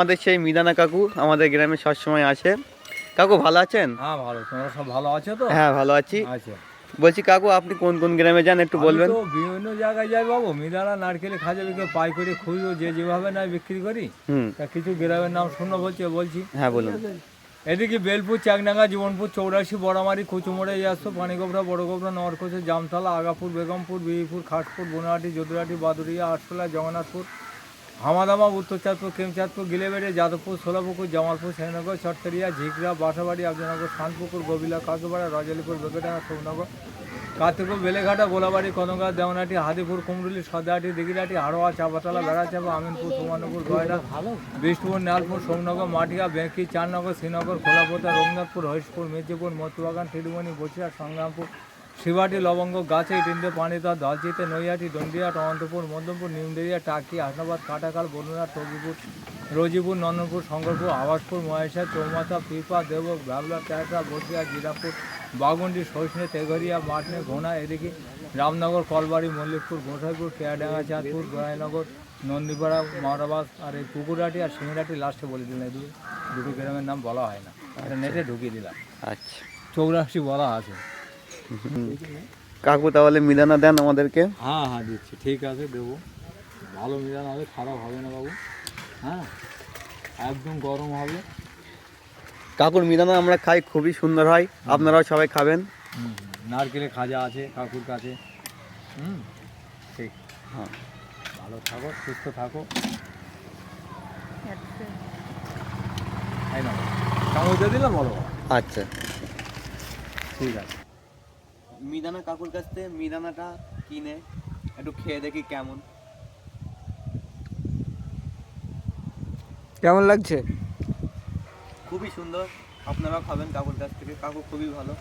আমাদের সেই মিদানা কাকু আমাদের গ্রামে সবসময় আছে। কাকু ভালো আছেন? হ্যাঁ ভালো, তোমরা সব ভালো আছো তো? হ্যাঁ ভালো আছি। আচ্ছা, বলছি কাকু আপনি কোন কোন গ্রামে যান একটু বলবেন? আমি তো বিভিন্ন জায়গায় যাই বাবু, মিদানা নারকেলে খাজা বিকে পাইকারি খুচরো যে যেভাবে নাই বিক্রি করি। তা কিছু গ্রামের নাম শূন্য বলছি। হ্যাঁ বলুন। এদিকে বেলপুর, চাকডাঙ্গা, জীবনপুর, চৌরাশি, বড়ামারি, কুচুমোড়ে, যাচ্ছ পানিগোবরা, বড়গোবরা, নরকোচে, জামতলা, আগাপুর, বেগমপুর, বিহিপুর, খাটপুর, বোনাহাটি, যদুরাটি, বাদুরিয়া, আটশোলা, জগন্নাথপুর, হামাদামা, উত্তর চাঁদপুর, কেমচাঁদপুর, গিলেবেড়ে, যাদবপুর, সোলাপুকুর, জামালপুর, শ্রীনগর, চট্টরিয়া, ঝিকরা, বাসাবাড়ি, আবদুলনগর, শান্তপুকুর, গবিলা, কাকুপাড়া, রাজালিপুর, বেগডাঙ্গা, সৌনগর, কার্তিকপুর, বেলেঘাটা, গোলাবাড়ি, কনগা, দেওনাটি, হাদিপুর, কুমরুলি, সদাহাটি, দিঘিরাটি, হাড়োয়া, চাপাতলা, বেড়াচাপা, আমিনপুর, সুবর্ণপুর, গয়রা, বিষ্ণুপুর, নালপুর, সোমনগর, মাটিয়া, বেঁকি, চারনগর, শ্রীনগর, খোলাপোতা, রঘুনাথপুর, হরিশপুর, মির্জাপুর, মতুবাগান, টিডুমণি, বসিরহাট, সংগ্রামপুর, শিবাটি, লবঙ্গ, গাছে, টিন্দে, পানিতা, দালচিতে, নৈহাটি, দণ্ডিয়াট, অনন্তপুর, মধ্যমপুর, নিমদেরিয়া, টাকি, হাসনাবাদ, কাটাকাল, বরুণা, টগিপুর, রোজিপুর, নন্দনপুর, শঙ্করপুর, আবাসপুর, মহেশা, চৌমাথা, পিপা, দেবক, ভাবলা, ট্যাকরা, বসিয়া, জিরাপুর, বাগুন্ডি, সৈসনে, তেঘরিয়া, মাটনে, ঘোনা, এদিকে রামনগর, কলবাড়ি, মল্লিকপুর, গোসাইপুর, কেয়াডাঙ্গা, চাঁদপুর, গোয়াইনগর, নন্দীপাড়া, মারাবাস, আর এই পুকুরাটি আর সিংড়াটি লাস্টে বলে দিলাম। দুটো গ্রামের নাম বলা হয় না, এটা নেটে ঢুকিয়ে দিলাম। আচ্ছা 84 বলা আছে। কাকু তাহলে মিদানা দেন আমাদেরকে। হ্যাঁ হ্যাঁ দিচ্ছি, ঠিক আছে দেবো। ভালো মিলান হবে, খারাপ হবে না বাবু। হ্যাঁ একদম গরম হবে। কাকুর মিদানা আমরা খাই, খুবই সুন্দর হয়, আপনারাও সবাই খাবেন। নারকেলে খাজা আছে কাকুর কাছে। ঠিক। হ্যাঁ ভালো থাকো, সুস্থ থাকো। তাই না, কামড় দিয়ে দিলাম বলো। আচ্ছা ঠিক আছে। মিদানা কাকুর কাছ থেকে মিদানাটা কিনে একটু খেয়ে দেখি কেমন কেমন লাগছে? খুবই সুন্দর। আপনারাও খাবেন কাকুর কাছ থেকে, কাকু খুবই ভালো।